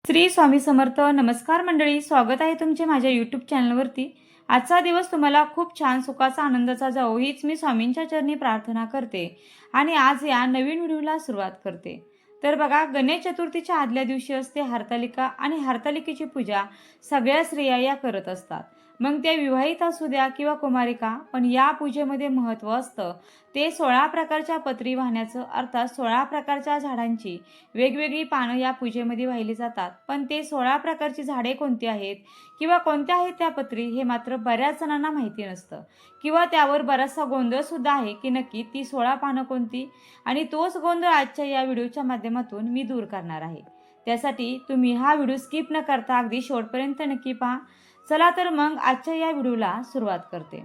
श्री स्वामी समर्थ. नमस्कार मंडळी, स्वागत आहे तुमचे माझ्या यूट्यूब चॅनलवरती. आजचा दिवस तुम्हाला खूप छान सुखाचा आनंदाचा जावो हीच मी स्वामींच्या चरणी प्रार्थना करते आणि आज या नवीन व्हिडिओला सुरुवात करते. तर बघा, गणेश चतुर्थीच्या आदल्या दिवशी असते हरतालिका आणि हरतालिकेची पूजा सगळ्या स्त्रिया या करत असतात. मग त्या विवाहित असू द्या किंवा कुमारिका, पण या पूजेमध्ये महत्त्व असतं ते 16 प्रकारच्या पत्री वाहण्याचं. अर्थात 16 प्रकारच्या झाडांची वेगवेगळी पानं या पूजेमध्ये वाहिली जातात. पण ते 16 प्रकारची झाडे कोणती आहेत किंवा कोणत्या आहेत त्या पत्री हे मात्र बऱ्याच जणांना माहिती नसतं किंवा त्यावर बराचसा गोंधळ सुद्धा आहे की नक्की ती 16 पानं कोणती. आणि तोच गोंधळ आजच्या या व्हिडिओच्या माध्यमातून मी दूर करणार आहे. त्यासाठी तुम्ही हा व्हिडिओ स्किप न करता अगदी शेवटपर्यंत नक्की पहा. चला तर मग आजच्या या व्हिडिओला सुरुवात करते.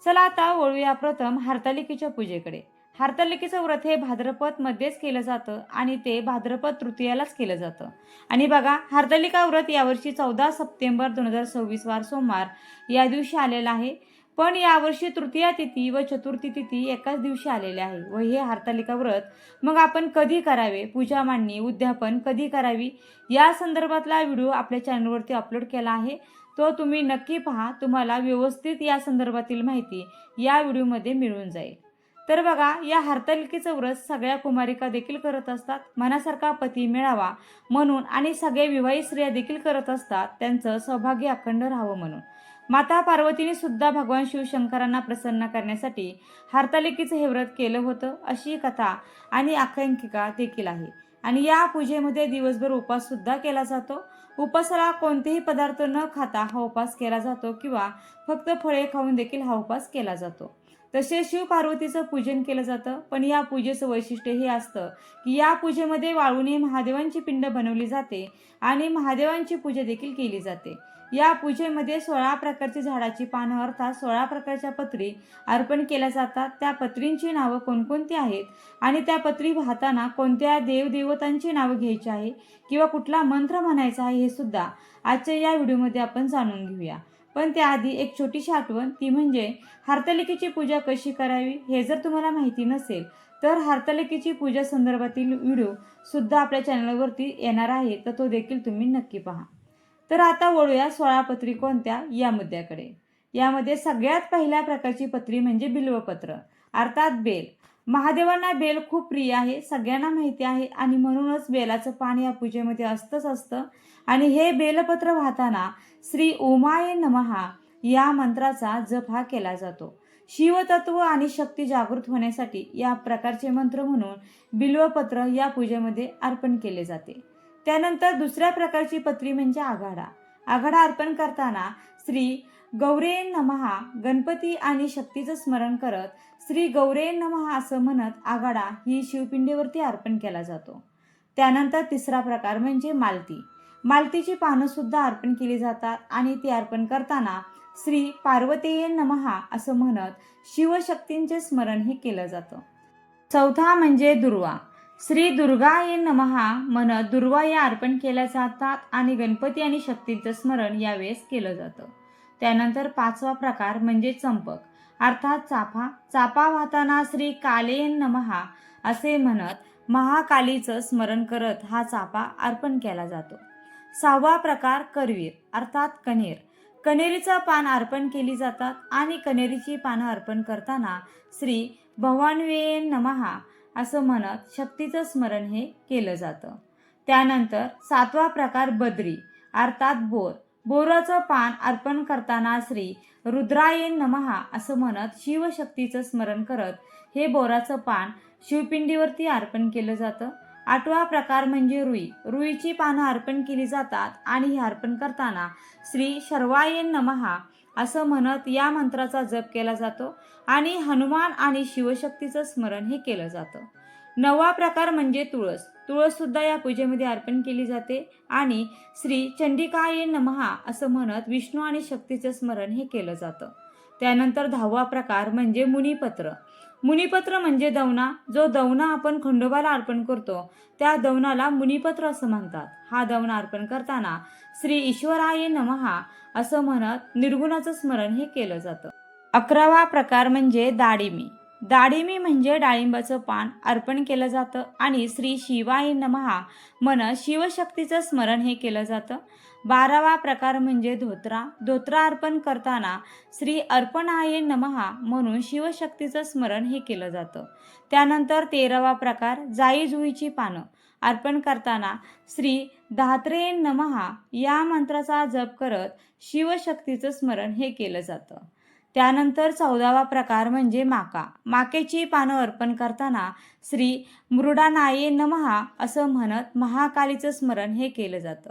चला आता वळूया प्रथम हरतालिकेच्या पूजेकडे. हरतालिकेचं व्रत हे भाद्रपद मध्येच केलं जातं आणि ते भाद्रपद तृतीयालाच केलं जातं. आणि बघा, हरतालिका व्रत यावर्षी 14 सप्टेंबर 2026 वार सोमवार या दिवशी आलेलं आहे. पण यावर्षी तृतीया तिथी व चतुर्थी तिथी एकाच दिवशी आलेले आहे. व हे हरतालिका व्रत मग आपण कधी करावे, पूजा मांडणी उद्यापन कधी करावी या संदर्भातला व्हिडिओ आपल्या चॅनलवरती अपलोड केला आहे. तो तुम्ही नक्की पहा, तुम्हाला व्यवस्थित या संदर्भातील माहिती या व्हिडिओमध्ये मिळून जाईल. तर बघा, या हरतालिकेचं व्रत सगळ्या कुमारिका देखील करत असतात, मनासारखा पती मिळावा म्हणून, आणि सगळे विवाहित स्त्रिया देखील करत असतात त्यांचं सौभाग्य अखंड राहावं म्हणून. माता पार्वतीने सुद्धा भगवान शिवशंकरांना प्रसन्न करण्यासाठी हरतालिकेचं हे व्रत केलं होतं अशी कथा आणि आख्यायिका देखील आहे. आणि या पूजेमध्ये दिवसभर उपवास सुद्धा केला जातो. उपासाला कोणतेही पदार्थ न खाता हा उपवास केला जातो किंवा फक्त फळे खाऊन देखील हा उपवास केला जातो. तसेच शिव पार्वतीचं पूजन केलं जातं. पण या पूजेचं वैशिष्ट्य हे असतं की या पूजेमध्ये वाळूने महादेवांची पिंड बनवली जाते आणि महादेवांची पूजा देखील केली जाते. या पूजेमध्ये 16 प्रकारची झाडाची पानं अर्थात 16 प्रकारच्या पत्री अर्पण केल्या जातात. त्या पत्रींची नावं कोणकोणती आहेत आणि त्या पत्री वाहताना कोणत्या देवदेवतांची नावं घ्यायची आहे किंवा कुठला मंत्र म्हणायचा आहे हे सुद्धा आजच्या या व्हिडिओमध्ये आपण जाणून घेऊया. पण त्याआधी एक छोटीशी आठवण, ती म्हणजे हरतालिकेची पूजा कशी करावी. हे जर तुम्हाला माहिती नसेल तर हरतालिकेची पूजा संदर्भातील व्हिडिओ सुद्धा आपल्या चॅनलवरती येणार आहे, तर तो देखील तुम्ही नक्की पहा. तर आता वळूया 16 पत्री कोणत्या या मुद्द्याकडे. यामध्ये सगळ्यात पहिल्या प्रकारची पत्री म्हणजे बिल्वपत्र अर्थात बेल. महादेवांना बेल खूप प्रिय आहे, सगळ्यांना माहिती आहे, आणि म्हणूनच बेलाचं पान या पूजेमध्ये असतंच असतं. आणि हे बेलपत्र वाहताना श्री ओमाय नमहा या मंत्राचा जप हा केला जातो. शिवतत्व आणि शक्ती जागृत होण्यासाठी या प्रकारचे मंत्र म्हणून बिल्वपत्र या पूजेमध्ये अर्पण केले जाते. त्यानंतर दुसऱ्या प्रकारची पत्री म्हणजे आघाडा. आघाडा अर्पण करताना श्री गौरे नमहा गणपती आणि शक्तीचं स्मरण करत श्री गौरे नमहा असं म्हणत आघाडा ही शिवपिंडीवरती अर्पण केला जातो. त्यानंतर तिसरा प्रकार म्हणजे मालती. मालतीची पानं सुद्धा अर्पण केली जातात आणि ती अर्पण करताना श्री पार्वतीये नमहा असं म्हणत शिवशक्तींचे स्मरण हे केलं जातं. चौथा म्हणजे दुर्वा. श्री दुर्गाये नमहा म्हणत दुर्वा या अर्पण केल्या जातात आणि गणपती आणि शक्तींचं स्मरण यावेळेस केलं जातं. त्यानंतर पाचवा प्रकार म्हणजे चंपक अर्थात चाफा. चाफा वाहताना श्री काले नमहा असे म्हणत महाकालीचं स्मरण करत हा चाफा अर्पण केला जातो. सहावा प्रकार करवीर अर्थात कण्हेर. कण्हेरीचं पान अर्पण केली जातात आणि कण्हेरीची पानं अर्पण करताना श्री भवान्वे नमहा असं म्हणत शक्तीचं स्मरण हे केलं जातं. त्यानंतर सातवा प्रकार बद्री अर्थात बोर. बोराचं पान अर्पण करताना श्री रुद्राये नमहा असं म्हणत शिवशक्तीचं स्मरण करत हे बोराचं पान शिवपिंडीवरती अर्पण केलं जातं. आठवा प्रकार म्हणजे रुई. रुईची पानं अर्पण केली जातात आणि हे अर्पण करताना श्री शर्वाये नमहा असं म्हणत या मंत्राचा जप केला जातो आणि हनुमान आणि शिवशक्तीचं स्मरण हे केलं जातं. नववा प्रकार म्हणजे तुळस. तुळस सुद्धा या पूजेमध्ये अर्पण केली जाते आणि श्री चंडिकाये नमहा असं म्हणत विष्णू आणि शक्तीचं स्मरण हे केलं जातं. त्यानंतर 10वा प्रकार म्हणजे मुनिपत्र. मुनिपत्र म्हणजे दवना. जो दवना आपण खंडोबाला अर्पण करतो त्या दवनाला मुनिपत्र असं म्हणतात. हा दवना अर्पण करताना श्री ईश्वराये नमहा असं म्हणत निर्गुणाचं स्मरण हे केलं जातं. 11वा प्रकार म्हणजे दाडिमी. डाळिंबी म्हणजे डाळिंबाचं पान अर्पण केलं जातं आणि श्री शिवाय नमः म्हणत शिवशक्तीचं स्मरण हे केलं जातं. 12वा प्रकार म्हणजे धोत्रा. धोत्रा अर्पण करताना श्री अर्पणाय नमः म्हणून शिवशक्तीचं स्मरण हे केलं जातं. त्यानंतर 13वा प्रकार जाई जुईची पानं अर्पण करताना श्री धात्रे नमः या मंत्राचा जप करत शिवशक्तीचं स्मरण हे केलं जातं. त्यानंतर 14वा प्रकार म्हणजे माका. माकेची पानं अर्पण करताना श्री मृडानाये नमः असं म्हणत महाकालीचं स्मरण हे केलं जातं.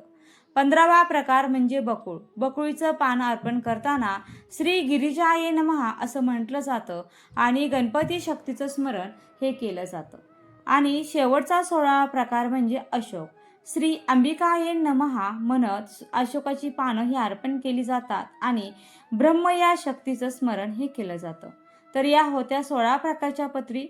15वा प्रकार म्हणजे बकुळ. बकुळीचं पान अर्पण करताना श्री गिरिजाये नमः असं म्हटलं जातं आणि गणपती शक्तीचं स्मरण हे केलं जातं. आणि शेवटचा 16वा प्रकार म्हणजे अशोक. श्री अंबिकाये नमः म्हणत अशोकाची पानं ही अर्पण केली जातात आणि ब्रह्म या शक्तीचं स्मरण हे केलं जातं. तर या होत्या 16 प्रकारच्या पत्री.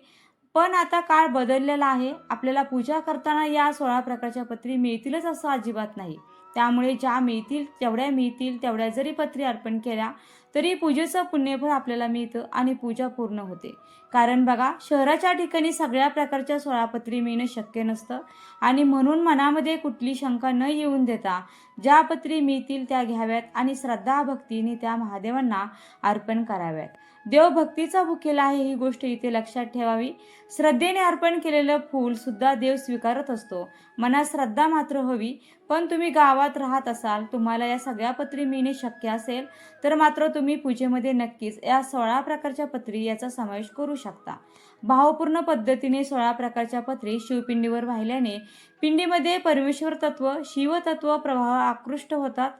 पण आता काळ बदललेला आहे. आपल्याला पूजा करताना या 16 प्रकारच्या पत्री मिळतीलच असं अजिबात नाही. त्यामुळे ज्या मिळतील तेवढ्या जरी पत्री अर्पण केल्या तरी पूजेचं पुण्यफळ आपल्याला मिळतं आणि पूजा पूर्ण होते. कारण बघा, शहराच्या ठिकाणी सगळ्या प्रकारच्या 16 पत्री मिळणं शक्य नसतं आणि म्हणून मनामध्ये कुठली शंका न येऊन देता ज्या पत्री मिळतील त्या घ्याव्यात आणि श्रद्धा भक्तीने त्या महादेवांना अर्पण कराव्यात. देवभक्तीचा भुकेला आहे ही गोष्ट इथे लक्षात ठेवावी. श्रद्धेने अर्पण केलेलं फूल सुद्धा देव स्वीकारत असतो. मनात श्रद्धा मात्र हवी. पण तुम्ही गावात राहत असाल, तुम्हाला या सगळ्या पत्री मिळणे शक्य असेल तर मात्र तुम्ही पूजेमध्ये नक्कीच या 16 प्रकारच्या पत्री याचा समावेश करू शकता. भावपूर्ण पद्धतीने 16 प्रकारच्या पत्री शिवपिंडीवर वाहिल्याने पिंडीमध्ये परमेश्वर तत्व शिवतत्व प्रभाव आकृष्ट होतात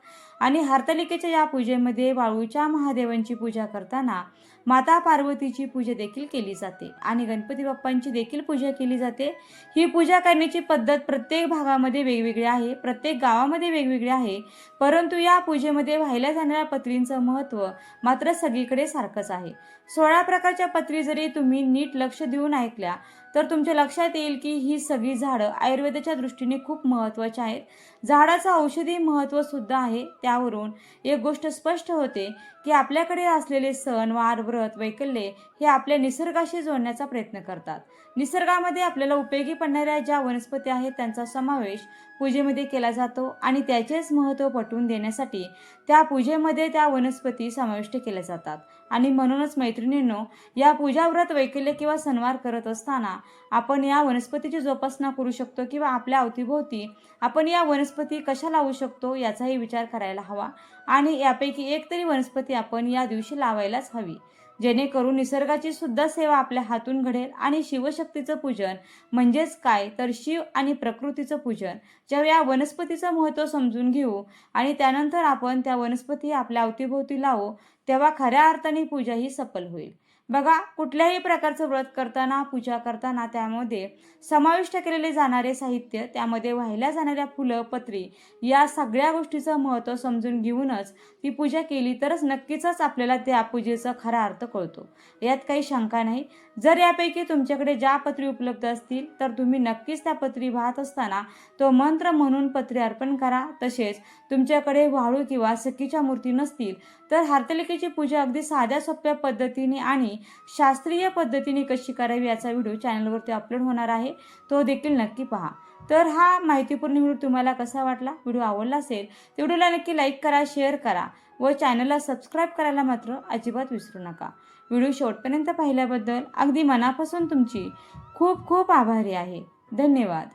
आणि हरतालिकेच्या या पूजेमध्ये वाळूच्या महादेवांची पूजा करताना माता पार्वतीची पूजा देखील केली जाते आणि गणपती बाप्पांची देखील पूजा केली जाते. ही पूजा करण्याची पद्धत प्रत्येक भागामध्ये वेगवेगळी आहे, प्रत्येक गावामध्ये वेगवेगळी आहे. परंतु या पूजेमध्ये वाहिल्या जाणाऱ्या पत्रींचं महत्त्व मात्र सगळीकडे सारखंच आहे. 16 प्रकारच्या पत्री जरी तुम्ही नीट लक्ष देऊन ऐकल्या तर तुमच्या लक्षात येईल की ही सगळी झाडं आयुर्वेदाच्या दृष्टीने खूप महत्त्वाची आहेत. झाडाचं औषधी महत्त्व सुद्धा आहे. त्यावरून एक गोष्ट स्पष्ट होते की आपल्याकडे असलेले सण वार व्रत वैकल्ये हे आपल्या निसर्गाशी जोडण्याचा प्रयत्न करतात. निसर्गामध्ये आपल्याला उपयोगी पडणाऱ्या ज्या वनस्पती आहेत त्यांचा समावेश पूजेमध्ये केला जातो आणि त्याचेच महत्त्व पटवून देण्यासाठी त्या पूजेमध्ये त्या वनस्पती समाविष्ट केल्या जातात. आणि म्हणूनच मैत्रिणींनो, या पूजा व्रत वैकल्य किंवा सणवार करत असताना आपण या वनस्पतीची जोपासना करू शकतो किंवा आपल्या अवतीभोवती आपण या वनस्पती कशा लावू शकतो याचाही विचार करायला हवा आणि यापैकी एक तरी वनस्पती आपण या दिवशी लावायलाच हवी, जेणेकरून निसर्गाची सुद्धा सेवा आपल्या हातून घडेल. आणि शिवशक्तीचं पूजन म्हणजेच काय तर शिव आणि प्रकृतीचं पूजन. जेव्हा या वनस्पतीचं महत्त्व समजून घेऊ आणि त्यानंतर आपण त्या वनस्पती आपल्या अवतीभोवती लावू तेव्हा खऱ्या अर्थाने पूजा ही सफल होईल. बघा, कुठल्याही प्रकारचं व्रत करताना पूजा करताना त्यामध्ये समाविष्ट केलेले जाणारे साहित्य, त्यामध्ये वाहिल्या जाणाऱ्या फुलं पत्री या सगळ्या गोष्टीचं महत्त्व समजून घेऊनच ती पूजा केली तरच नक्कीच आपल्याला त्या पूजेचा खरा अर्थ कळतो. यात काही शंका नाही. जर यापैकी तुमच्याकडे ज्या पत्री उपलब्ध असतील तर तुम्ही नक्कीच त्या पत्री वाहत असताना तो मंत्र म्हणून पत्री अर्पण करा. तसेच तुमच्याकडे वाळू किंवा सखीच्या मूर्ती नसतील तर हरतालिकेची पूजा अगदी साध्या सोप्या पद्धतीने आणि शास्त्रीय पद्धतीने कशी करावी याचा व्हिडिओ चॅनलवरती अपलोड होणार आहे, तो देखील नक्की पहा. तर हा माहितीपूर्ण व्हिडिओ तुम्हाला कसा वाटला? व्हिडिओ आवडला असेल तर व्हिडिओला नक्की लाईक करा, शेअर करा व चॅनलला सबस्क्राईब करायला मात्र अजिबात विसरू नका. व्हिडिओ शेवटपर्यंत पाहिल्याबद्दल अगदी मनापासून तुमची खूप खूप आभारी आहे. धन्यवाद.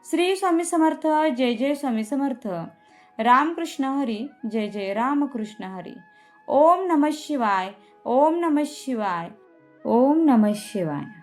श्री स्वामी समर्थ. जय जय स्वामी समर्थ. रामकृष्ण हरी. जय जय रामकृष्ण हरी. ओम नमः शिवाय. ओम नमः शिवाय. ओम नमः शिवाय.